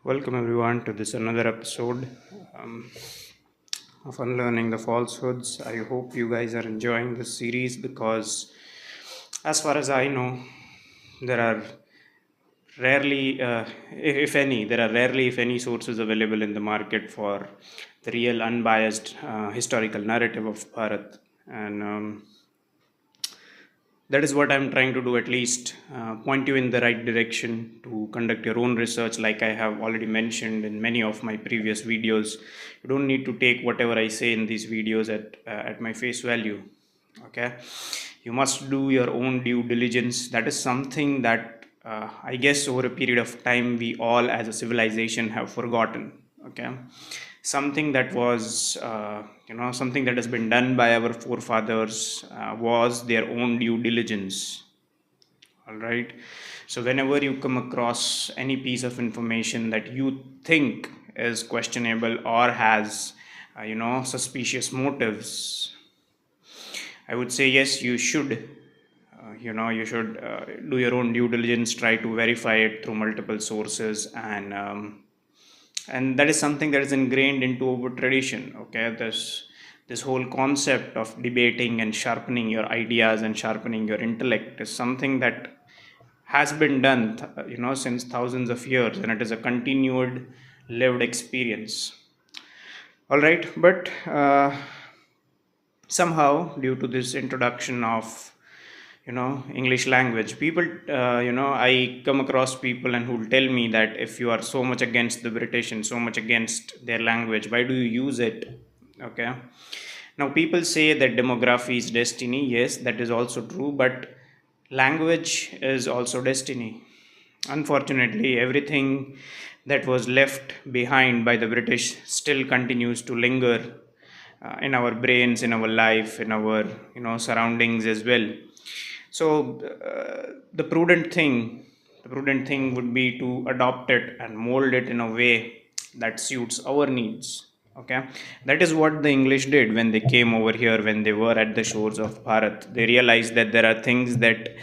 Welcome everyone to this another episode um, of Unlearning the Falsehoods. I hope you guys are enjoying this series because, as far as I know, there are rarely, if any, there are rarely, if any, sources available in the market for the real unbiased historical narrative of Bharat. And that is what I'm trying to do, at least point you in the right direction to conduct your own research. Like I have already mentioned in many of my previous videos, you don't need to take whatever I say in these videos at my face value. Okay, you must do your own due diligence. That is something that I guess over a period of time we all as a civilization have forgotten. Okay, something that was something that has been done by our forefathers was their own due diligence. All right, so whenever you come across any piece of information that you think is questionable or has suspicious motives, I would say yes, you should do your own due diligence, try to verify it through multiple sources, and that is something that is ingrained into our tradition. Okay, this whole concept of debating and sharpening your ideas and sharpening your intellect is something that has been done since thousands of years, and it is a continued lived experience. All right, but somehow, due to this introduction of English language, people I come across people and who will tell me that if you are so much against the British and so much against their language, why do you use it? Okay, now people say that demography is destiny. Yes, that is also true, but language is also destiny. Unfortunately, everything that was left behind by the British still continues to linger in our brains, in our life, in our surroundings as well. So the prudent thing would be to adopt it and mold it in a way that suits our needs. Okay, that is what the English did when they came over here. When they were at the shores of Bharat, they realized that there are things that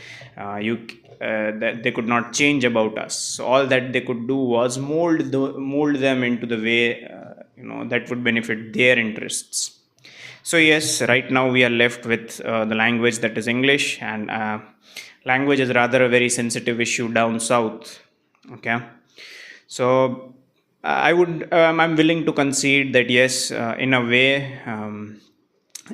you that they could not change about us. So all that they could do was mold them into the way that would benefit their interests. So yes, right now we are left with the language that is English, and language is rather a very sensitive issue down south. Okay, so I'm willing to concede that yes, in a way,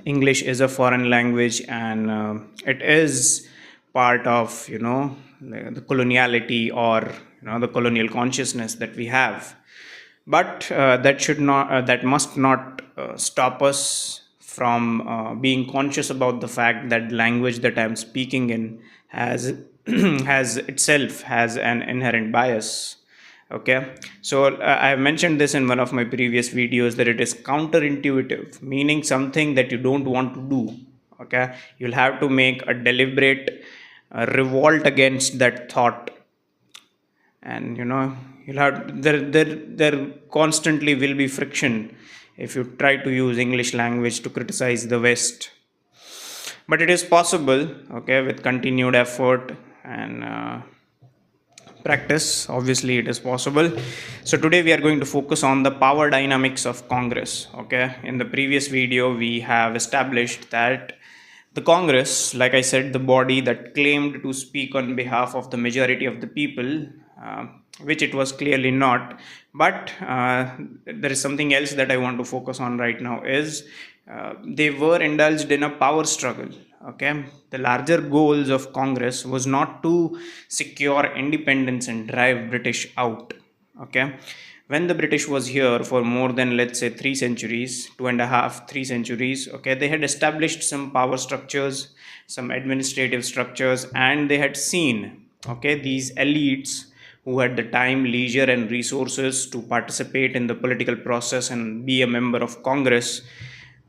English is a foreign language, and it is part of the coloniality, or the colonial consciousness that we have. But that must not stop us from being conscious about the fact that the language that I'm speaking in has has itself has an inherent bias. Okay, so I have mentioned this in one of my previous videos, that it is counterintuitive, meaning something that you don't want to do. Okay, you'll have to make a deliberate revolt against that thought, and you'll have there constantly will be friction if you try to use English language to criticize the West. But it is possible, okay, with continued effort and practice. Obviously it is possible. So today we are going to focus on the power dynamics of Congress. Okay, in the previous video we have established that the Congress, like I said, the body that claimed to speak on behalf of the majority of the people, uh, which it was clearly not. But there is something else that I want to focus on right now, is they were indulged in a power struggle. Okay, the larger goals of Congress was not to secure independence and drive British out. Okay, when the British was here for more than, let's say, 3 centuries, 2.5 3 centuries, okay, they had established some power structures, some administrative structures, and they had seen, okay, these elites who had the time, leisure, and resources to participate in the political process and be a member of Congress.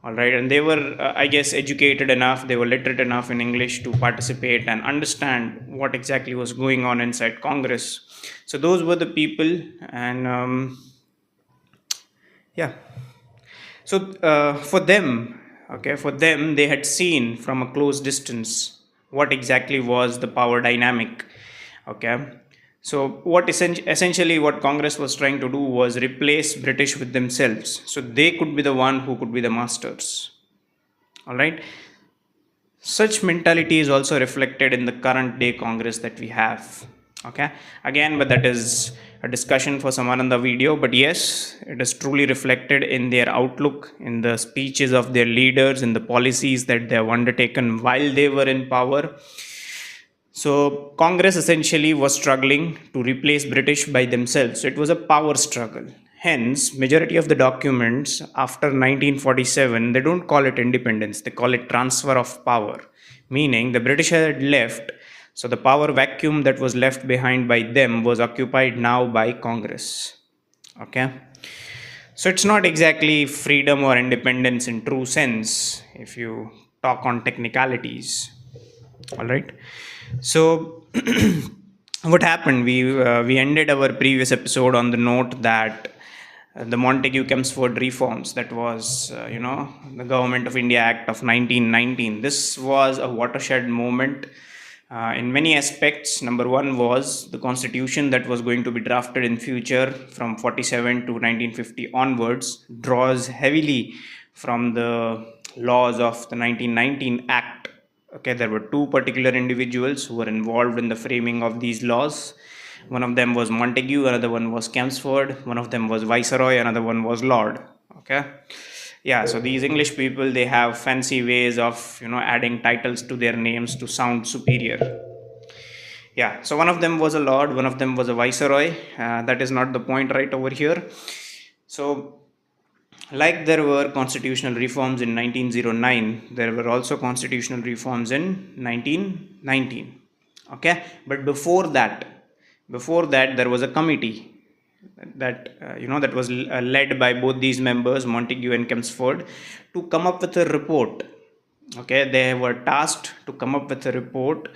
All right, and they were, I guess, educated enough, they were literate enough in English to participate and understand what exactly was going on inside Congress. So those were the people, and yeah. So for them, okay, for them, they had seen from a close distance what exactly was the power dynamic. Okay, So essentially what Congress was trying to do was replace British with themselves, so they could be the one who could be the masters. All right. Such mentality is also reflected in the current day Congress that we have. Okay, again, but that is a discussion for some another video. But yes, it is truly reflected in their outlook, in the speeches of their leaders, in the policies that they have undertaken while they were in power. So Congress essentially was struggling to replace British by themselves. So it was a power struggle. Hence, majority of the documents after 1947, they don't call it independence, they call it transfer of power. Meaning the British had left, so the power vacuum that was left behind by them was occupied now by Congress. Okay. So it's not exactly freedom or independence in true sense if you talk on technicalities. All right. So what happened? We ended our previous episode on the note that the Montagu Chelmsford reforms, that was the Government of India Act of 1919. This was a watershed moment in many aspects. Number one was the constitution that was going to be drafted in future from 47 to 1950 onwards draws heavily from the laws of the 1919 Act. Okay, there were two particular individuals who were involved in the framing of these laws. One of them was Montagu, another one was Chelmsford, one of them was Viceroy, another one was Lord. Okay. Yeah, so these English people, they have fancy ways of adding titles to their names to sound superior. Yeah, so one of them was a lord, one of them was a viceroy. That is not the point right over here. So like there were constitutional reforms in 1909, there were also constitutional reforms in 1919. Okay, but before that there was a committee that that was led by both these members, Montagu and Chelmsford, to come up with a report. Okay, they were tasked to come up with a report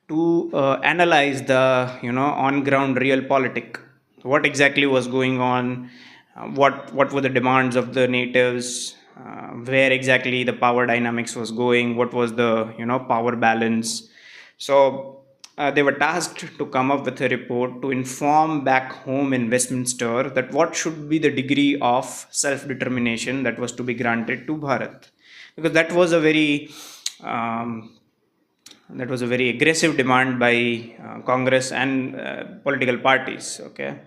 to analyze the on ground real politic, what exactly was going on, what were the demands of the natives, where exactly the power dynamics was going, what was the power balance. So they were tasked to come up with a report to inform back home in Westminster that what should be the degree of self determination that was to be granted to Bharat, because um, that was a very aggressive demand by Congress and political parties. Okay,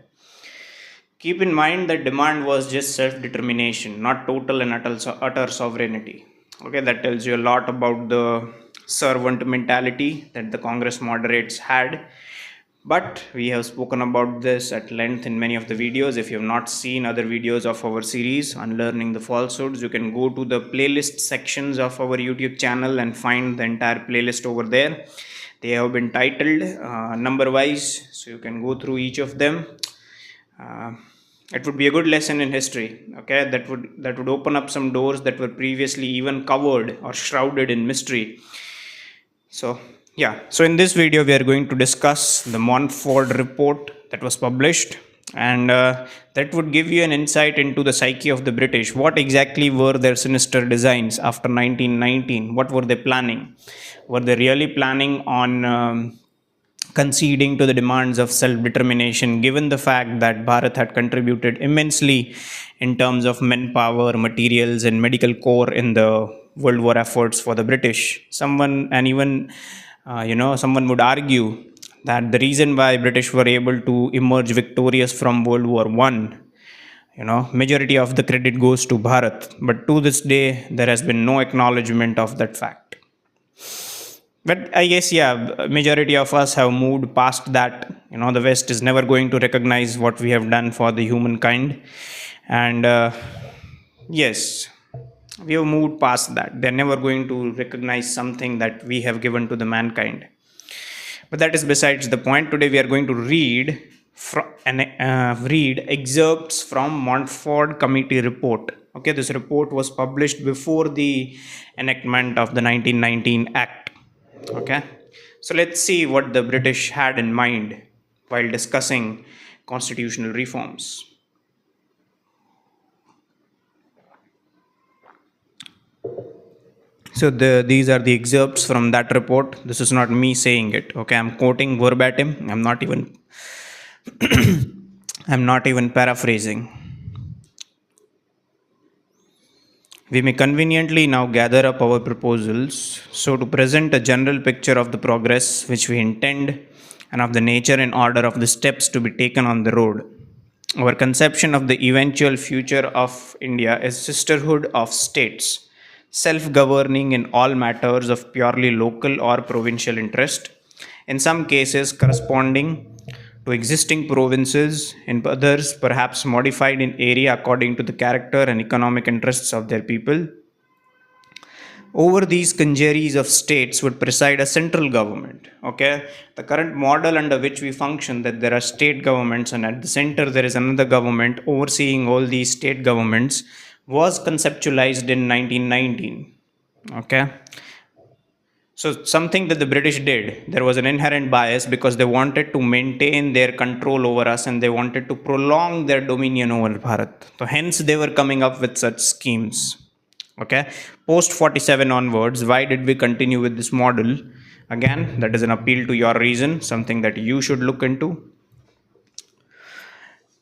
keep in mind that demand was just self determination, not total and utter sovereignty. Okay, that tells you a lot about the servant mentality that the Congress moderates had. But we have spoken about this at length in many of the videos. If you have not seen other videos of our series Unlearning the Falsehoods, you can go to the playlist sections of our YouTube channel and find the entire playlist over there. They have been titled number wise, so you can go through each of them. It would be a good lesson in history. Okay, that would open up some doors that were previously even covered or shrouded in mystery. So yeah, so in this video we are going to discuss the Montfort report that was published, and that would give you an insight into the psyche of the British. What exactly were their sinister designs after 1919? What were they planning? Were they really planning on conceding to the demands of self-determination, given the fact that Bharat had contributed immensely in terms of manpower, materials, and medical corps in the World War efforts for the British? Someone would argue that the reason why British were able to emerge victorious from World War One, majority of the credit goes to Bharat. But to this day, there has been no acknowledgement of that fact. But I guess, yeah, majority of us have moved past that. The West is never going to recognize what we have done for the humankind. And yes, we have moved past that. They're never going to recognize something that we have given to the mankind. But that is besides the point. Today we are going to read excerpts from Montfort Committee report. Okay, this report was published before the enactment of the 1919 Act. Okay, so let's see what the British had in mind while discussing constitutional reforms. So these are the excerpts from that report. This is not me saying it. Okay, I'm quoting verbatim. I'm not even I'm not even paraphrasing. We may conveniently now gather up our proposals so to present a general picture of the progress which we intend and of the nature and order of the steps to be taken on the road. Our conception of the eventual future of India is sisterhood of states, self governing in all matters of purely local or provincial interest, in some cases corresponding to existing provinces, in others perhaps modified in area according to the character and economic interests of their people. Over these congeries of states would preside a central government. Okay, the current model under which we function, that there are state governments and at the center there is another government overseeing all these state governments, was conceptualized in 1919. Okay, so something that the British did, there was an inherent bias because they wanted to maintain their control over us and they wanted to prolong their dominion over Bharat. So hence they were coming up with such schemes. Okay, post 47 onwards, why did we continue with this model? Again, that is an appeal to your reason, something that you should look into.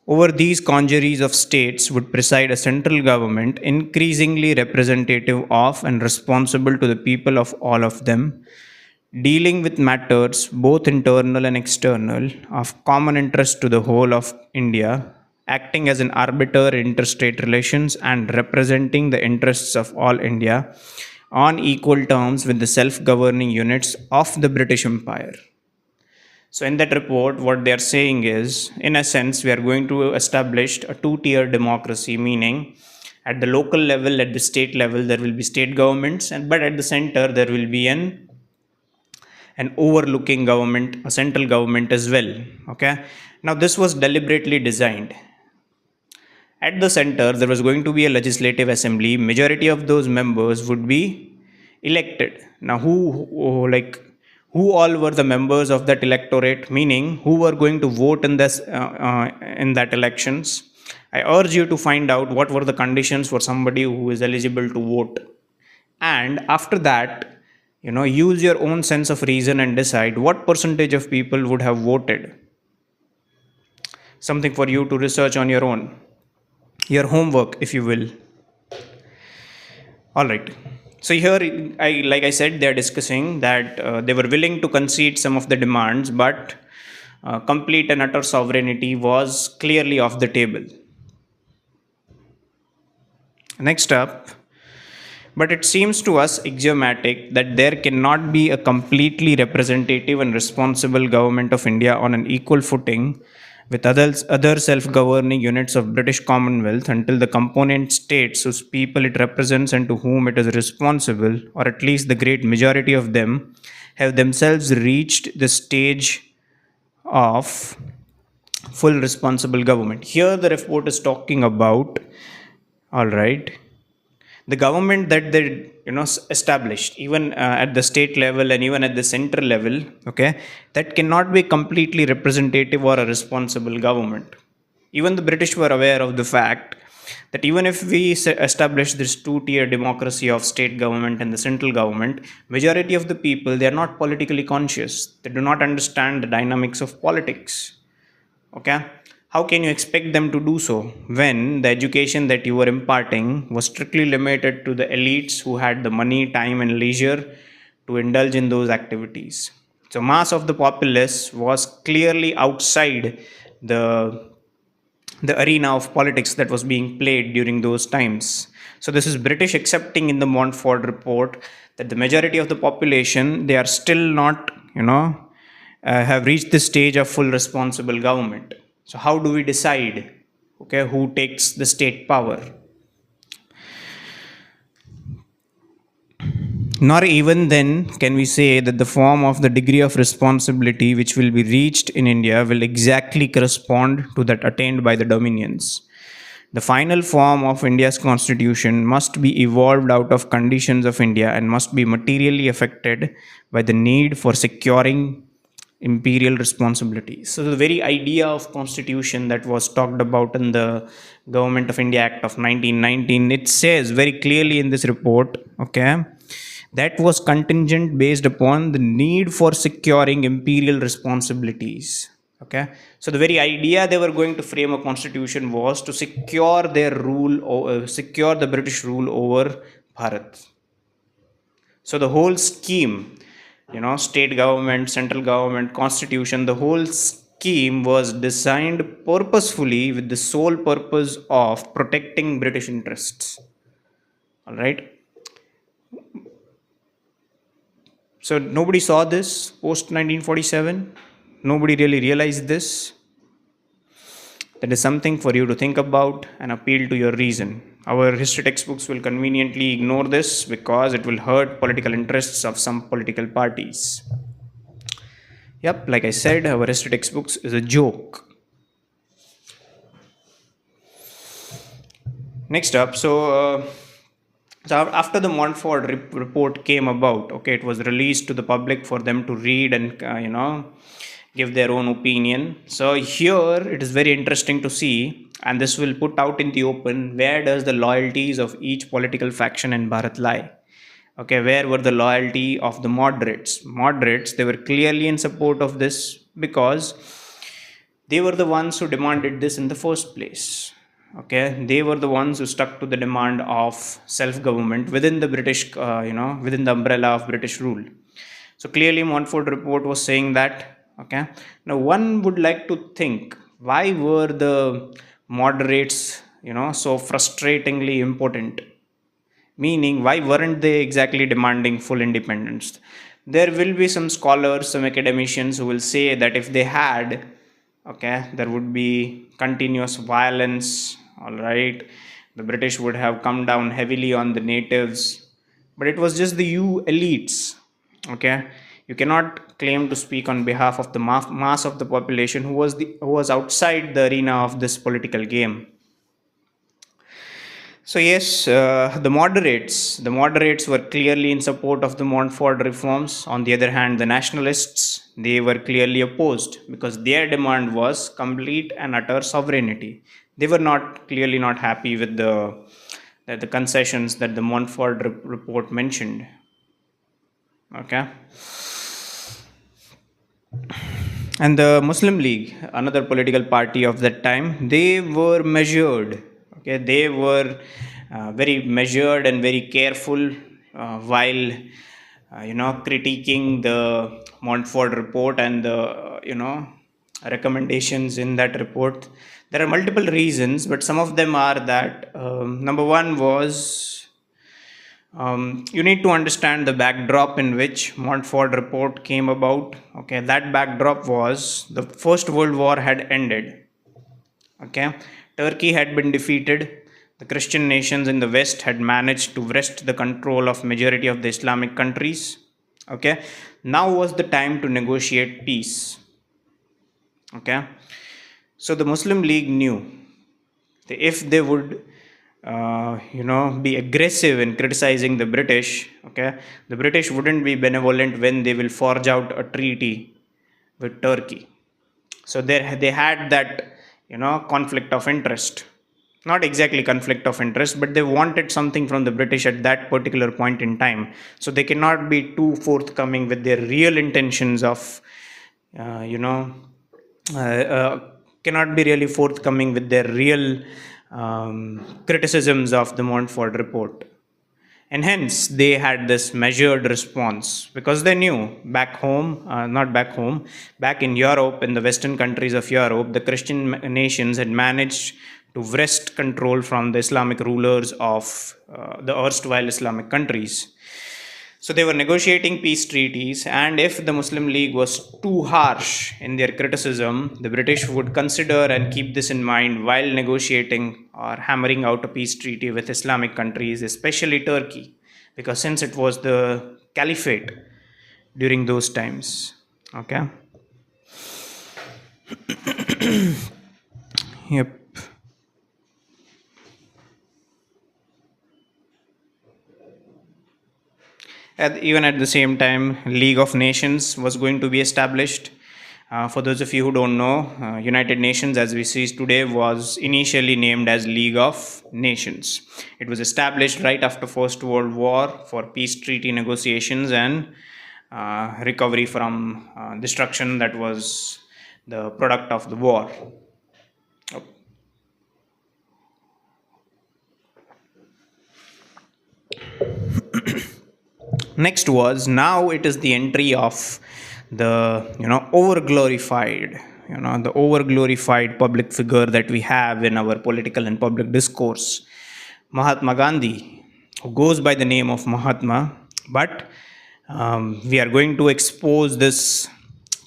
Over these congeries of states would preside a central government increasingly representative of and responsible to the people of all of them, dealing with matters both internal and external of common interest to the whole of India, acting as an arbiter in interstate relations and representing the interests of all India on equal terms with the self governing units of the British Empire. So, in that report, what they are saying is, in a sense, we are going to establish a two-tier democracy, meaning at the local level, at the state level, there will be state governments, and but at the center, there will be an overlooking government, a central government as well. Okay. Now, this was deliberately designed. At the center, there was going to be a legislative assembly. Majority of those members would be elected. Now, who all were the members of that electorate? Meaning, who were going to vote in that elections? I urge you to find out what were the conditions for somebody who is eligible to vote, and after that, use your own sense of reason and decide what percentage of people would have voted. Something for you to research on your own, your homework, if you will. All right. So here, like I said, they are discussing that they were willing to concede some of the demands, but complete and utter sovereignty was clearly off the table. Next up, but it seems to us axiomatic that there cannot be a completely representative and responsible government of India on an equal footing with other self-governing units of British Commonwealth until the component states whose people it represents and to whom it is responsible, or at least the great majority of them, have themselves reached the stage of full responsible government. Here the report is talking about, all right, the government that they established, even at the state level and even at the central level. Okay, that cannot be completely representative or a responsible government. Even the British were aware of the fact that even if we establish this two-tier democracy of state government and the central government, majority of the people, they are not politically conscious, they do not understand the dynamics of politics. Okay, how can you expect them to do so when the education that you were imparting was strictly limited to the elites who had the money, time, and leisure to indulge in those activities? So, mass of the populace was clearly outside the the arena of politics that was being played during those times. So this is British accepting in the Montfort report that the majority of the population, they are still not, have reached the stage of full responsible government. So how do we decide, okay, who takes the state power? Nor even then can we say that the form of the degree of responsibility which will be reached in India will exactly correspond to that attained by the dominions. The final form of India's constitution must be evolved out of conditions of India and must be materially affected by the need for securing imperial responsibility. So the very idea of constitution that was talked about in the Government of India Act of 1919, it says very clearly in this report, okay, that was contingent based upon the need for securing imperial responsibilities. Okay, so the very idea they were going to frame a constitution was to secure their rule, secure the British rule over Bharat. So the whole scheme, state government, central government, constitution, the whole scheme was designed purposefully with the sole purpose of protecting British interests. All right. So nobody saw this post 1947. Nobody really realized this. That is something for you to think about and appeal to your reason. Our history textbooks will conveniently ignore this because it will hurt political interests of some political parties. Yep, like I said, our history textbooks is a joke. Next up, so after the Montfort report came about, okay, it was released to the public for them to read and give their own opinion. So here it is very interesting to see, and this will put out in the open where does the loyalties of each political faction in Bharat lie. Okay, where were the loyalty of the moderates? Moderates, they were clearly in support of this because they were the ones who demanded this in the first place. Okay, they were the ones who stuck to the demand of self-government within the British, within the umbrella of British rule. So clearly, Montfort report was saying that. Okay, now one would like to think, why were the moderates, so frustratingly important? Meaning, why weren't they exactly demanding full independence? There will be some scholars, some academicians who will say that if they had, okay, there would be continuous violence. All right, the British would have come down heavily on the natives, but it was just the you elites. Okay, you cannot claim to speak on behalf of the mass of the population who was outside the arena of this political game. So yes, the moderates were clearly in support of the Montfort reforms. On the other hand, the nationalists, they were clearly opposed because their demand was complete and utter sovereignty. They were not clearly not happy with the concessions that the Montfort report mentioned. Okay, and the Muslim League, another political party of that time, they were measured. Okay, they were very measured and very careful while critiquing the Montfort report and the recommendations in that report. There are multiple reasons, but some of them are that number one was you need to understand the backdrop in which Montfort report came about. Okay, that backdrop was the First World War had ended. Okay, Turkey had been defeated. The Christian nations in the West had managed to wrest the control of majority of the Islamic countries. Okay, now was the time to negotiate peace. Okay, so the Muslim League knew that if they would be aggressive in criticizing the British, okay, the British wouldn't be benevolent when they will forge out a treaty with Turkey. So they had that conflict of interest. Not exactly conflict of interest, but they wanted something from the British at that particular point in time. So they cannot be too forthcoming with their real intentions of, uh, you know, cannot be really forthcoming with their real criticisms of the Montfort report. And hence they had this measured response because they knew back home, not back home, back in Europe, in the Western countries of Europe, the Christian nations had managed to wrest control from the Islamic rulers of the erstwhile Islamic countries. So they were negotiating peace treaties, and if the Muslim League was too harsh in their criticism, the British would consider and keep this in mind while negotiating or hammering out a peace treaty with Islamic countries, especially Turkey, because since it was the caliphate during those times. Okay. Yep. Even at the same time, League of Nations was going to be established. For those of you who don't know, United Nations, as we see today, was initially named as League of Nations. It was established right after First World War for peace treaty negotiations and recovery from destruction that was the product of the war. Next was, now it is the entry of the over glorified, the over glorified public figure that we have in our political and public discourse, Mahatma Gandhi, who goes by the name of Mahatma. But we are going to expose this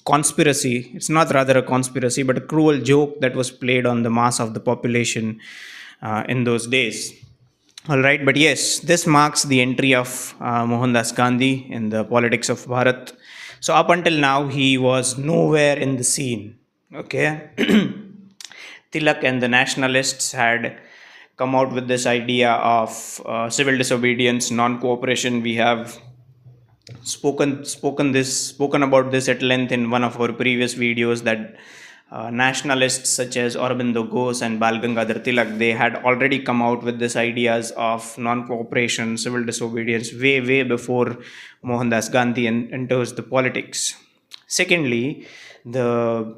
conspiracy. It's not rather a conspiracy, but a cruel joke that was played on the mass of the population in those days. All right, but yes, this marks the entry of Mohandas Gandhi in the politics of Bharat. So up until now, he was nowhere in the scene. Okay, Tilak and the nationalists had come out with this idea of civil disobedience, non-cooperation. We have spoken about this at length in one of our previous videos, that nationalists such as Aurobindo Ghosh and Bal Gangadhar Tilak, they had already come out with these ideas of non-cooperation, civil disobedience way before Mohandas Gandhi enters the politics. Secondly, the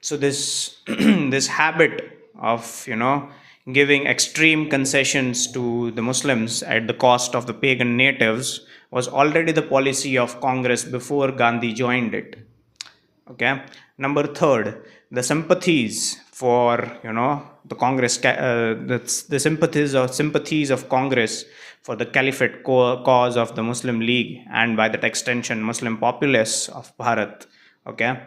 so this this habit of giving extreme concessions to the Muslims at the cost of the pagan natives was already the policy of Congress before Gandhi joined it. Okay. Number third, the sympathies for the Congress, the sympathies of Congress for the Caliphate cause of the Muslim League, and by that extension Muslim populace of Bharat. Okay.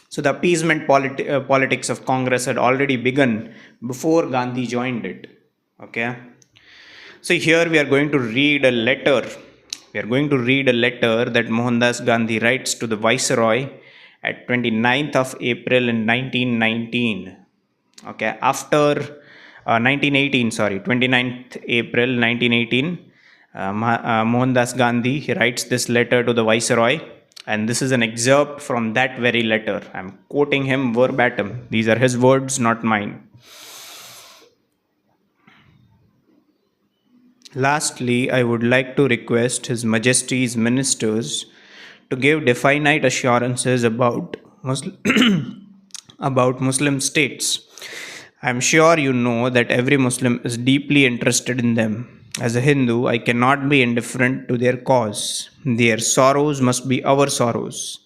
So the appeasement politics of Congress had already begun before Gandhi joined it. Okay. So here we are going to read a letter. We are going to read a letter that Mohandas Gandhi writes to the Viceroy at 29th of April in 1919. Okay, after 1918, sorry, 29th April 1918, Mohandas Gandhi, he writes this letter to the Viceroy, and this is an excerpt from that very letter. I'm quoting him verbatim. These are his words, not mine. Lastly, I would like to request His Majesty's ministers to give definite assurances about about Muslim states. I am sure you know that every Muslim is deeply interested in them. As a Hindu, I cannot be indifferent to their cause. Their sorrows must be our sorrows.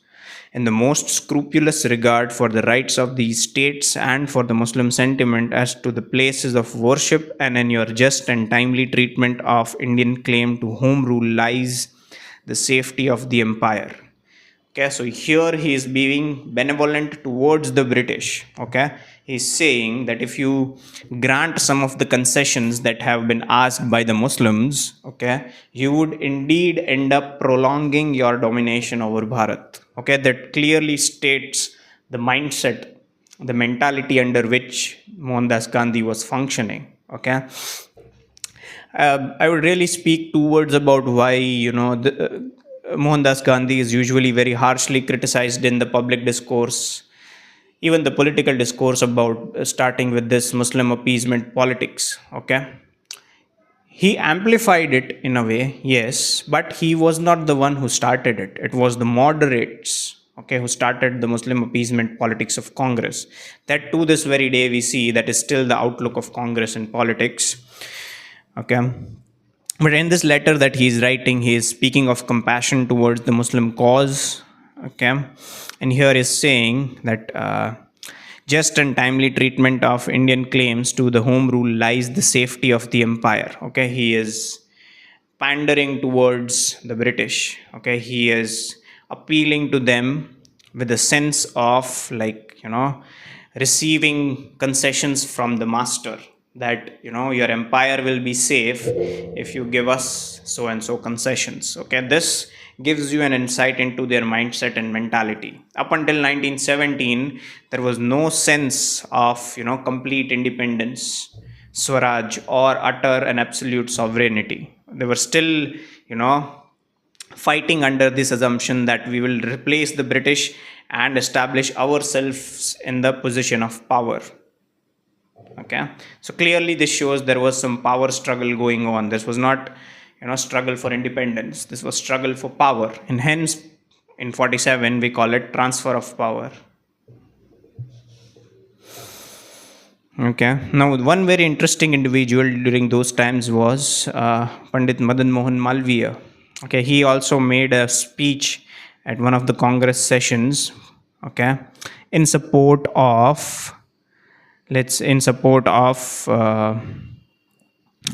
In the most scrupulous regard for the rights of these states and for the Muslim sentiment as to the places of worship, and in your just and timely treatment of Indian claim to home rule, lies the safety of the empire. Okay, so here he is being benevolent towards the British. Okay, he's saying that if you grant some of the concessions that have been asked by the Muslims, okay, you would indeed end up prolonging your domination over Bharat. Okay, that clearly states the mindset, the mentality under which Mohandas Gandhi was functioning. Okay, I would really speak two words about why Mohandas Gandhi is usually very harshly criticized in the public discourse, even the political discourse, about starting with this Muslim appeasement politics. Okay, he amplified it in a way, yes, but he was not the one who started it. It was the moderates, okay, who started the Muslim appeasement politics of Congress. That to this very day we see that is still the outlook of Congress in politics. Okay, but in this letter that he is writing, he is speaking of compassion towards the Muslim cause. Okay, and here is saying that just and timely treatment of Indian claims to the home rule lies the safety of the empire. Okay, he is pandering towards the British. Okay, he is appealing to them with a sense of, like, receiving concessions from the master, that your empire will be safe if you give us so and so concessions. Okay, this gives you an insight into their mindset and mentality. Up until 1917, there was no sense of complete independence, Swaraj, or utter and absolute sovereignty. They were still fighting under this assumption that we will replace the British and establish ourselves in the position of power. Okay, so clearly this shows there was some power struggle going on. This was not struggle for independence, this was struggle for power, and hence in 47 we call it transfer of power. Okay. Now, one very interesting individual during those times was Pandit Madan Mohan Malviya. Okay. He also made a speech at one of the Congress sessions. Okay, in support of in support of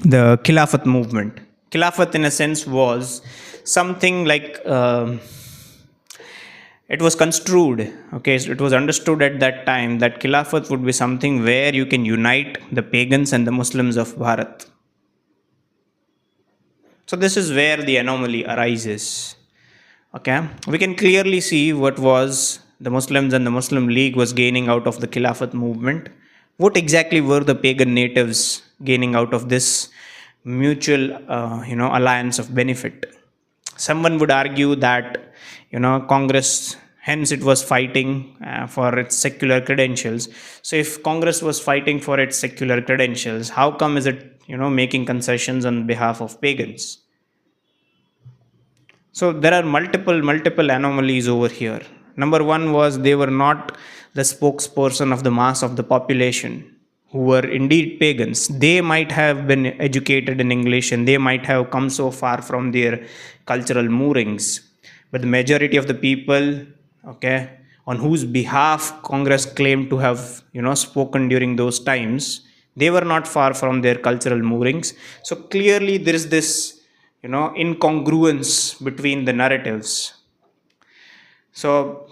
the Khilafat movement. Khilafat, in a sense, was something like it was construed. Okay, so it was understood at that time that Khilafat would be something where you can unite the pagans and the Muslims of Bharat. So this is where the anomaly arises. Okay, we can clearly see what was the Muslims and the Muslim League was gaining out of the Khilafat movement. What exactly were the pagan natives gaining out of this mutual, alliance of benefit? Someone would argue that Congress, hence it was fighting for its secular credentials. So if Congress was fighting for its secular credentials, how come is it making concessions on behalf of pagans? So there are multiple anomalies over here. Number one was they were not the spokesperson of the mass of the population who were indeed pagans. They might have been educated in English and they might have come so far from their cultural moorings. But the majority of the people, okay, on whose behalf Congress claimed to have, spoken during those times, they were not far from their cultural moorings. So clearly there is this incongruence between the narratives. So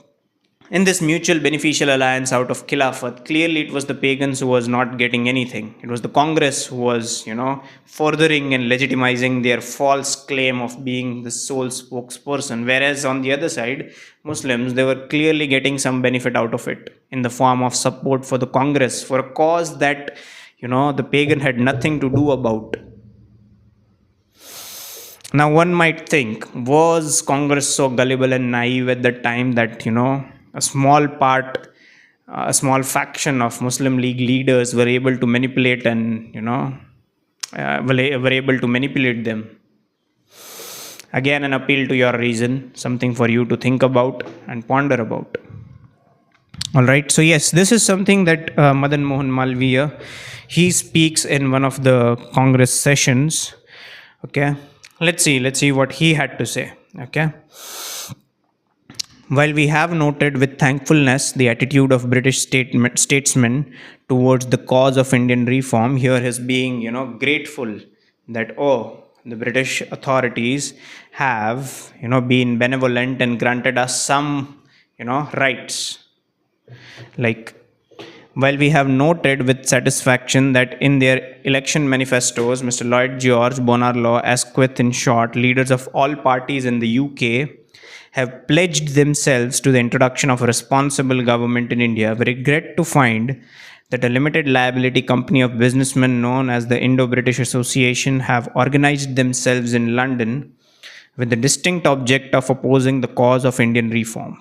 in this mutual beneficial alliance out of Khilafat, clearly it was the pagans who was not getting anything. It was the Congress who was furthering and legitimizing their false claim of being the sole spokesperson, whereas on the other side, Muslims, they were clearly getting some benefit out of it in the form of support for the Congress for a cause that the pagan had nothing to do about. Now, one might think, was Congress so gullible and naive at that time that, a small part, a small faction of Muslim League leaders were able to manipulate and, were able to manipulate them? Again, an appeal to your reason, something for you to think about and ponder about. All right. So, yes, this is something that Madan Mohan Malviya, he speaks in one of the Congress sessions. Okay, let's see what he had to say. Okay, while we have noted with thankfulness the attitude of British statesmen towards the cause of Indian reform, here is being grateful that the British authorities have been benevolent and granted us some rights. Like, while we have noted with satisfaction that in their election manifestos, Mr. Lloyd George, Bonar Law, Asquith, in short, leaders of all parties in the UK have pledged themselves to the introduction of a responsible government in India, we regret to find that a limited liability company of businessmen known as the Indo-British Association have organized themselves in London with the distinct object of opposing the cause of Indian reform.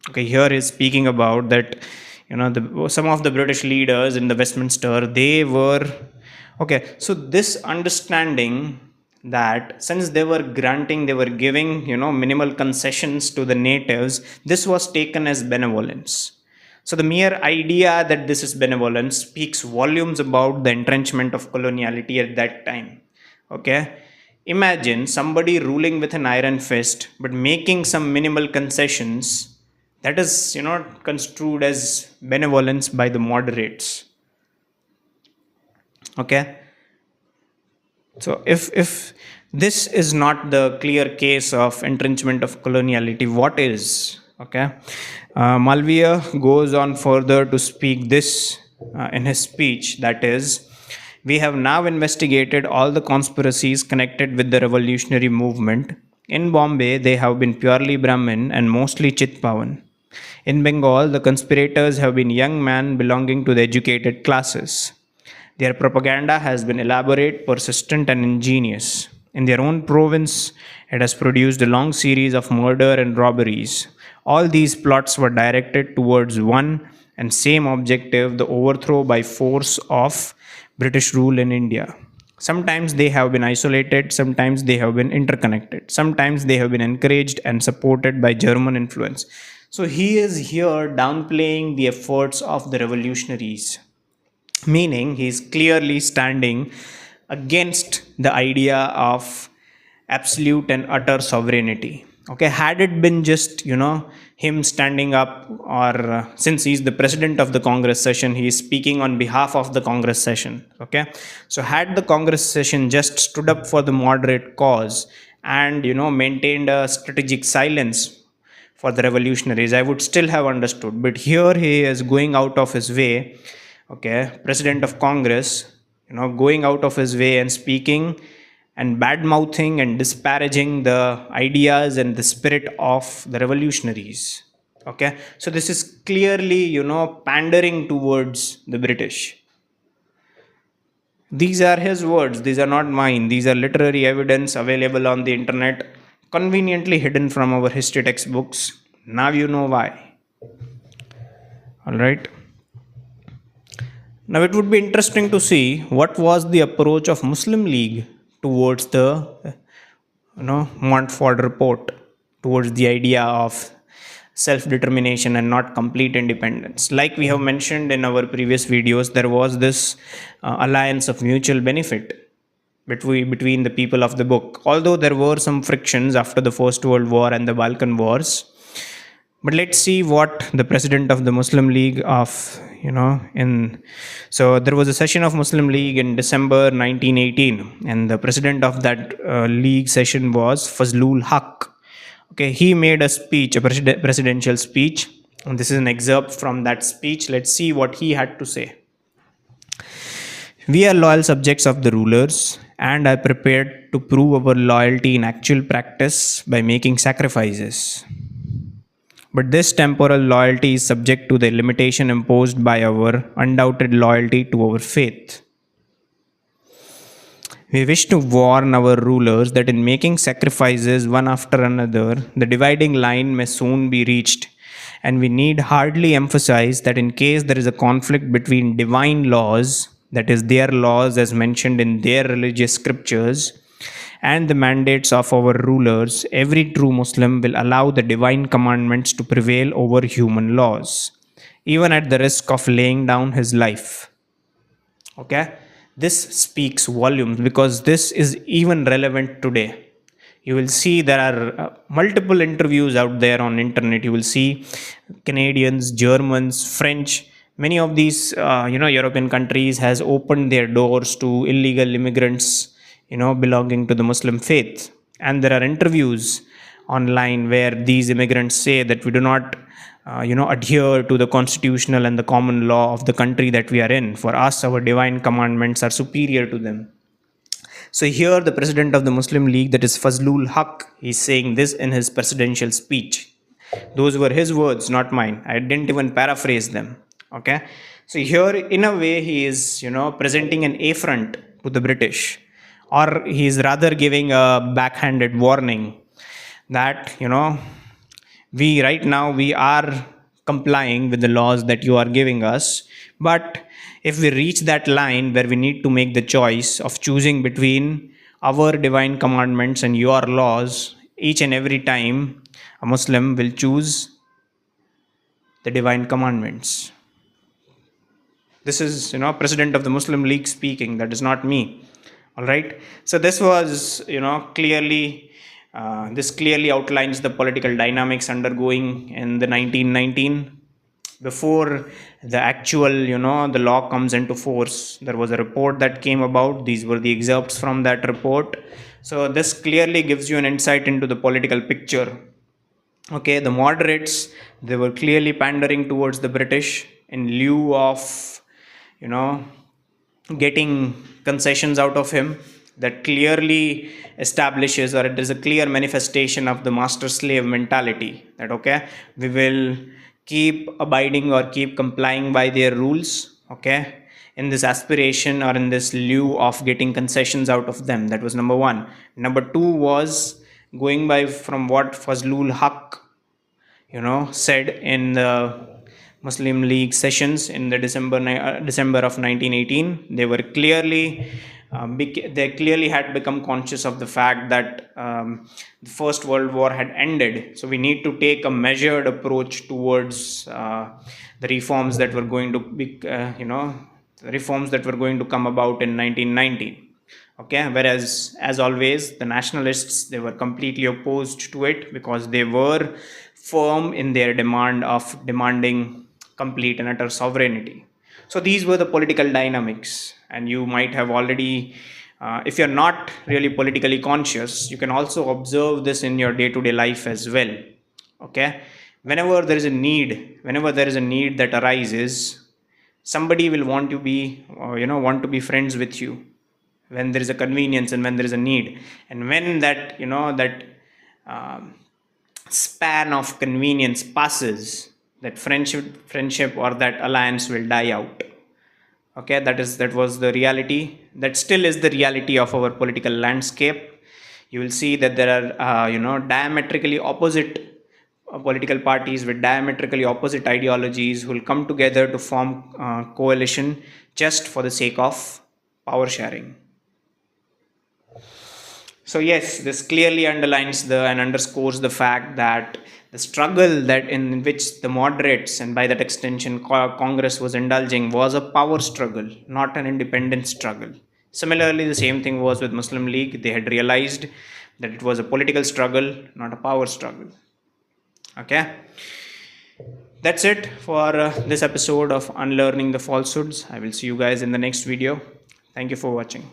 Okay, here is speaking about that some of the British leaders in the Westminster, they were okay. So this understanding that since they were giving minimal concessions to the natives, this was taken as benevolence. So the mere idea that this is benevolence speaks volumes about the entrenchment of coloniality at that time. Okay, imagine somebody ruling with an iron fist but making some minimal concessions, that is construed as benevolence by the moderates. Okay, so if this is not the clear case of entrenchment of coloniality, what is? Okay, Malviya goes on further to speak this in his speech, that is, we have now investigated all the conspiracies connected with the revolutionary movement. In Bombay, they have been purely Brahmin and mostly Chitpavan. In Bengal, the conspirators have been young men belonging to the educated classes. Their propaganda has been elaborate, persistent, and ingenious. In their own province, it has produced a long series of murder and robberies. All these plots were directed towards one and same objective, the overthrow by force of British rule in India. Sometimes they have been isolated, sometimes they have been interconnected, sometimes they have been encouraged and supported by German influence. So he is here downplaying the efforts of the revolutionaries, meaning he's clearly standing against the idea of absolute and utter sovereignty. Okay, had it been just, him standing up, or since he's the president of the Congress session, he is speaking on behalf of the Congress session. Okay, so had the Congress session just stood up for the moderate cause and, maintained a strategic silence for the revolutionaries, I would still have understood. But here he is going out of his way, okay, president of Congress, going out of his way and speaking and bad mouthing and disparaging the ideas and the spirit of the revolutionaries. Okay, so this is clearly, pandering towards the British. These are his words, these are not mine. These are literary evidence available on the internet, conveniently hidden from our history textbooks. Now you know why. All right. Now it would be interesting to see what was the approach of Muslim League towards the Montfort report, towards the idea of self-determination and not complete independence. Like we have mentioned in our previous videos, there was this alliance of mutual benefit between the people of the book. Although there were some frictions after the First World War and the Balkan Wars, but let's see what the president of the Muslim League of, in so there was a session of Muslim League in December 1918, and the president of that league session was Fazlul Haq. Okay, he made a speech, a presidential speech, and this is an excerpt from that speech. Let's see what he had to say. We are loyal subjects of the rulers and are prepared to prove our loyalty in actual practice by making sacrifices. But this temporal loyalty is subject to the limitation imposed by our undoubted loyalty to our faith. We wish to warn our rulers that in making sacrifices one after another, the dividing line may soon be reached, and we need hardly emphasize that in case there is a conflict between divine laws, that is, their laws as mentioned in their religious scriptures, and the mandates of our rulers, every true Muslim will allow the divine commandments to prevail over human laws, even at the risk of laying down his life. Okay, this speaks volumes because this is even relevant today. You will see there are multiple interviews out there on internet. You will see Canadians, Germans, French. Many of these European countries has opened their doors to illegal immigrants belonging to the Muslim faith. And there are interviews online where these immigrants say that we do not, adhere to the constitutional and the common law of the country that we are in. For us, our divine commandments are superior to them. So here, the president of the Muslim League, that is Fazlul Haq, is saying this in his presidential speech. Those were his words, not mine. I didn't even paraphrase them. Okay. So here, in a way, he is, presenting an affront to the British, or he is rather giving a backhanded warning that, we right now we are complying with the laws that you are giving us, but if we reach that line where we need to make the choice of choosing between our divine commandments and your laws, each and every time a Muslim will choose the divine commandments. This is, president of the Muslim League speaking. That is not me. All right. So this was, clearly, this clearly outlines the political dynamics undergoing in the 1919. Before the actual, the law comes into force, there was a report that came about. These were the excerpts from that report. So this clearly gives you an insight into the political picture. Okay, the moderates, they were clearly pandering towards the British in lieu of, getting concessions out of him. That clearly establishes, or it is a clear manifestation of the master slave mentality, that okay, we will keep abiding or keep complying by their rules, okay, in this aspiration or in this lieu of getting concessions out of them. That was number one. Number two was going by from what Fazlul Haq said in the Muslim League sessions in the December of 1918. They were clearly They clearly had become conscious of the fact that the First World War had ended. So we need to take a measured approach towards the reforms that were going to be, the reforms that were going to come about in 1919. Okay, whereas as always, the nationalists, they were completely opposed to it because they were firm in their demanding complete and utter sovereignty. So these were the political dynamics, and you might have already, if you're not really politically conscious, you can also observe this in your day-to-day life as well. Okay, whenever there is a need that arises, somebody will want to be, want to be friends with you when there is a convenience and when there is a need, and when that um, span of convenience passes, that friendship or that alliance will die out. Okay, that was the reality, that still is the reality of our political landscape. You will see that there are diametrically opposite political parties with diametrically opposite ideologies who will come together to form coalition just for the sake of power sharing. So yes, this clearly underlines the and underscores the fact that the struggle that in which the moderates and by that extension Congress was indulging was a power struggle, not an independent struggle. Similarly, the same thing was with Muslim League. They had realized that it was a political struggle, not a power struggle. Okay, that's it for this episode of Unlearning the Falsehoods. I will see you guys in the next video. Thank you for watching.